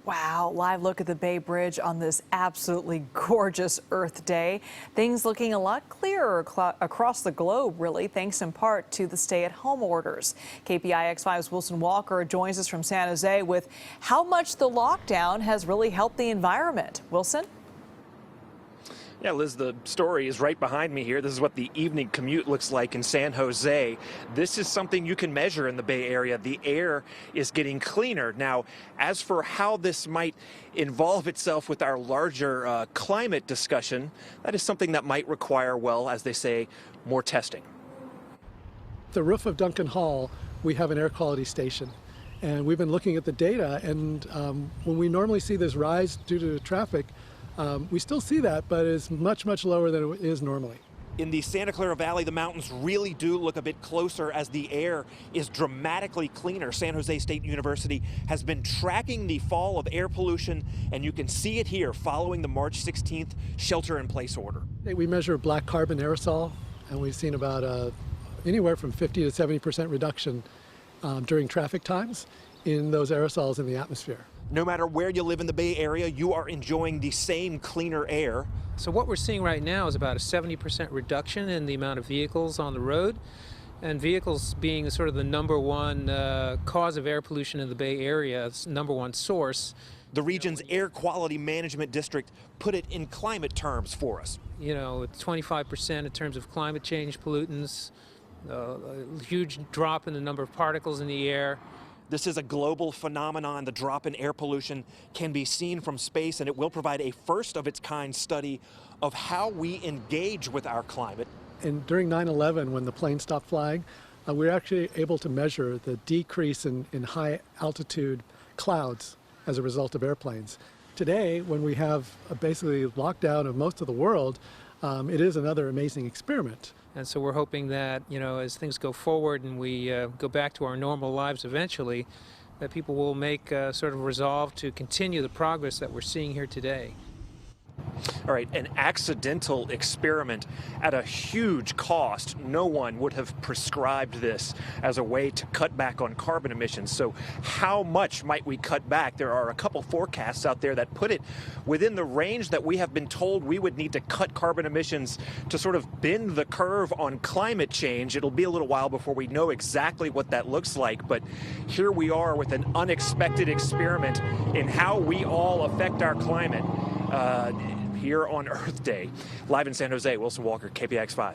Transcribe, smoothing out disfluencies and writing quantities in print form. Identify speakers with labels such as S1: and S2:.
S1: Wow, live look at the Bay Bridge on this absolutely gorgeous Earth Day. Things looking a lot clearer across the globe, really, thanks in part to the stay-at-home orders. KPIX5's Wilson Walker joins us from San Jose with how much the lockdown has really helped the environment. Wilson?
S2: Yeah, Liz, the story is right behind me here. This is what the evening commute looks like in San Jose. This is something you can measure in the Bay Area. The air is getting cleaner. Now, as for how this might involve itself with our larger climate discussion, that is something that might require, well, as they say, more testing.
S3: The roof of Duncan Hall, we have an air quality station. And we've been looking at the data, and when we normally see this rise due to traffic, we still see that, but it's much, much lower than it is normally.
S2: In the Santa Clara Valley, the mountains really do look a bit closer as the air is dramatically cleaner. San Jose State University has been tracking the fall of air pollution, and you can see it here following the March 16th shelter-in-place order.
S3: We measure black carbon aerosol, and we've seen about anywhere from 50 to 70% reduction during traffic times in those aerosols in the atmosphere.
S2: No matter where you live in the Bay Area, you are enjoying the same cleaner air.
S4: So what we're seeing right now is about a 70% reduction in the amount of vehicles on the road, and vehicles being sort of the number one cause of air pollution in the Bay Area, it's number one source.
S2: The region's air quality management district put it in climate terms for us.
S4: You know, it's 25% in terms of climate change pollutants, a huge drop in the number of particles in the air.
S2: This is a global phenomenon. The drop in air pollution can be seen from space, and it will provide a first-of-its-kind study of how we engage with our climate.
S3: And during 9/11, when the plane stopped flying, we were actually able to measure the decrease in high-altitude clouds as a result of airplanes. Today, when we have basically lockdown of most of the world, it is another amazing experiment.
S4: And so we're hoping that, you know, as things go forward and we go back to our normal lives eventually, that people will make sort of resolve to continue the progress that we're seeing here today.
S2: All right, an accidental experiment at a huge cost. No one would have prescribed this as a way to cut back on carbon emissions. So how much might we cut back? There are a couple forecasts out there that put it within the range that we have been told we would need to cut carbon emissions to sort of bend the curve on climate change. It'll be a little while before we know exactly what that looks like, but here we are with an unexpected experiment in how we all affect our climate. Here on Earth Day. Live in San Jose, Wilson Walker, KPIX5.